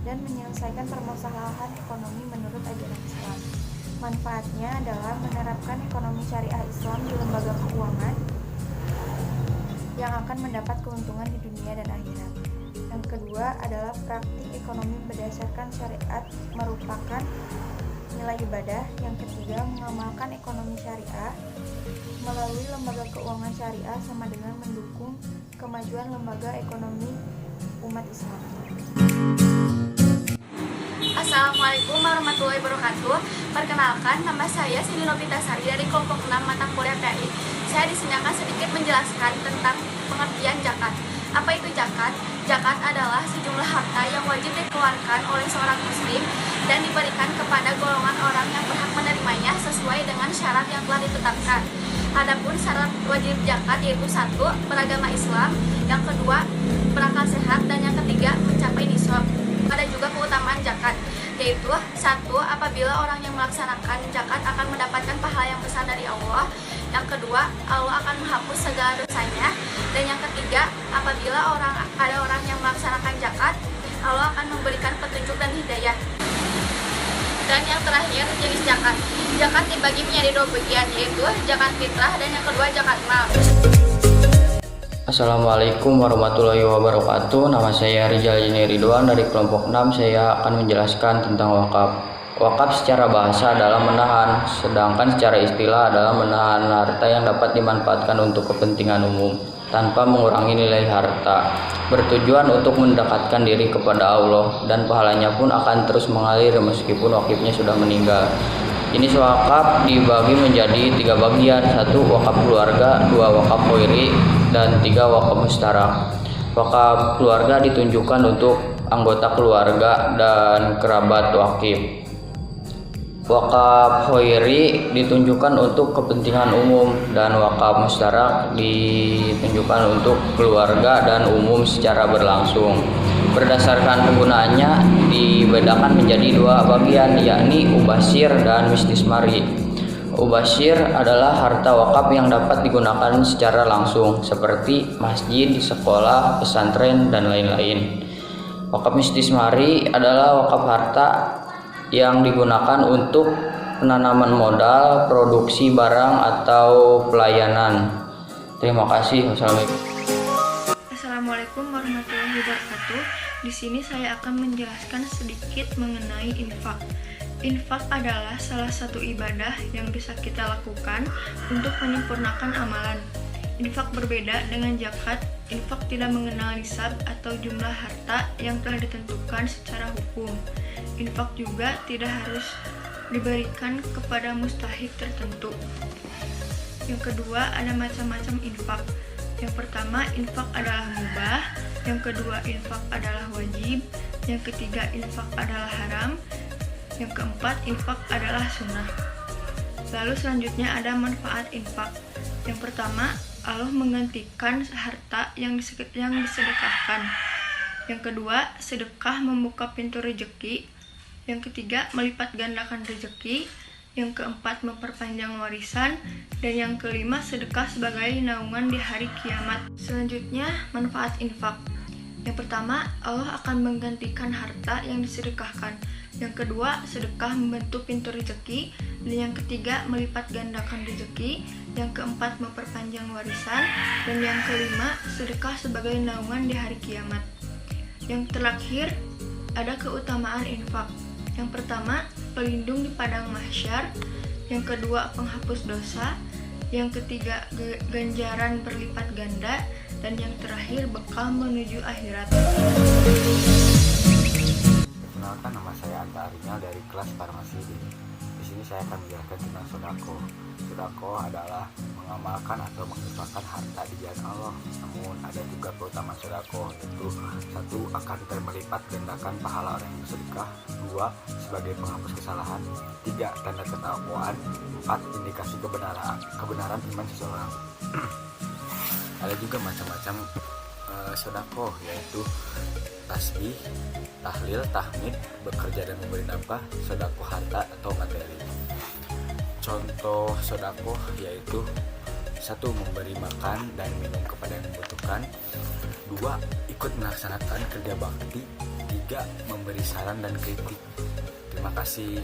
dan menyelesaikan permasalahan ekonomi menurut ajaran Islam. Manfaatnya adalah menerapkan ekonomi syariah Islam di lembaga keuangan yang akan mendapat keuntungan di dunia dan akhirat. Yang kedua adalah praktik ekonomi berdasarkan syariat merupakan nilai ibadah. Yang ketiga, mengamalkan ekonomi syariah melalui lembaga keuangan syariah sama dengan mendukung kemajuan lembaga ekonomi umat Islam. Assalamualaikum warahmatullahi wabarakatuh. Perkenalkan, nama saya Siti Novitasari dari kelompok 6 mata kuliah PAI. Saya di sini akan sedikit menjelaskan tentang pengertian zakat. Apa itu zakat? Zakat adalah sejumlah harta yang wajib dikeluarkan oleh seorang muslim dan diberikan kepada golongan orang yang berhak menerimanya sesuai dengan syarat yang telah ditetapkan. Adapun syarat wajib zakat yaitu 1. Beragama Islam, yang kedua berakal sehat, dan yang ketiga mencapai nisab. Ada juga keutamaan zakat, yaitu 1. Apabila orang yang melaksanakan zakat akan mendapatkan pahala yang besar dari Allah. Yang kedua, Allah akan menghapus segala dosanya. Dan yang ketiga, apabila ada orang yang melaksanakan zakat, Allah akan memberikan petunjuk dan hidayah. Dan yang terakhir, jenis zakat. Zakat dibagi menjadi 2 bagian, yaitu zakat fitrah dan yang kedua zakat mal. Assalamualaikum warahmatullahi wabarakatuh. Nama saya Rizal Jini Ridwan dari kelompok 6. Saya akan menjelaskan tentang wakaf. Wakaf secara bahasa adalah menahan, sedangkan secara istilah adalah menahan harta yang dapat dimanfaatkan untuk kepentingan umum tanpa mengurangi nilai harta, bertujuan untuk mendekatkan diri kepada Allah, dan pahalanya pun akan terus mengalir meskipun wakifnya sudah meninggal. Jenis wakaf dibagi menjadi 3 bagian: 1. Wakaf keluarga, 2. Wakaf khairi, dan 3. Wakaf mustarak. Wakaf keluarga ditunjukkan untuk anggota keluarga dan kerabat wakif. Wakaf khairi ditunjukkan untuk kepentingan umum, dan wakaf mustarak ditunjukkan untuk keluarga dan umum secara berlangsung. Berdasarkan penggunaannya dibedakan menjadi 2 bagian, yakni mubashir dan istismari. Mubashir adalah harta wakaf yang dapat digunakan secara langsung seperti masjid, sekolah, pesantren, dan lain-lain. Wakaf istismari adalah wakaf harta yang digunakan untuk penanaman modal, produksi barang, atau pelayanan. Terima kasih. Assalamualaikum warahmatullahi wabarakatuh. Di sini saya akan menjelaskan sedikit mengenai infak. Infak adalah salah satu ibadah yang bisa kita lakukan untuk menyempurnakan amalan. Infak berbeda dengan zakat. Infak tidak mengenal nisab atau jumlah harta yang telah ditentukan secara hukum. Infak juga tidak harus diberikan kepada mustahik tertentu. Yang kedua, ada macam-macam infak. Yang pertama, infak adalah mubah. Yang kedua, infak adalah wajib. Yang ketiga, infak adalah haram. Yang keempat, infak adalah sunnah. Lalu selanjutnya ada manfaat infak. Yang pertama, Allah menggantikan harta yang disedekahkan. Yang kedua, sedekah membuka pintu rezeki. Yang ketiga, melipat gandakan rezeki. Yang keempat, memperpanjang warisan. Dan yang kelima, sedekah sebagai naungan di hari kiamat. Selanjutnya, manfaat infak. Yang pertama, Allah akan menggantikan harta yang disedekahkan. Yang kedua, sedekah membentuk pintu rezeki. Dan yang ketiga, melipat gandakan rezeki. Yang keempat, memperpanjang warisan. Dan yang kelima, sedekah sebagai naungan di hari kiamat. Yang terakhir, ada keutamaan infak. Yang pertama, pelindung di padang mahsyar. Yang kedua, penghapus dosa. Yang ketiga, ganjaran berlipat ganda. Dan yang terakhir, bekal menuju akhirat. Perkenalkan, nama saya Anta Arinyal dari kelas farmasi. Di sini saya akan menjelaskan tentang sedekah. Sedekah adalah mengamalkan atau menginfakkan harta di jalan Allah. Namun ada juga keutamaan sedekah, yaitu 1. Akan termelipat gandakan pahala orang yang bersedekah. 2. Sebagai penghapus kesalahan. 3. Tanda ketakwaan. 4. Indikasi kebenaran iman seseorang. Ada juga macam-macam sedekah, yaitu tasbih, tahlil, tahmid, bekerja dan memberi nafkah, sedekah harta atau materi. Contoh sedekah yaitu 1. Memberi makan dan minum kepada yang membutuhkan. 2. Ikut melaksanakan kerja bakti. 3. Memberi saran dan kritik. Terima kasih.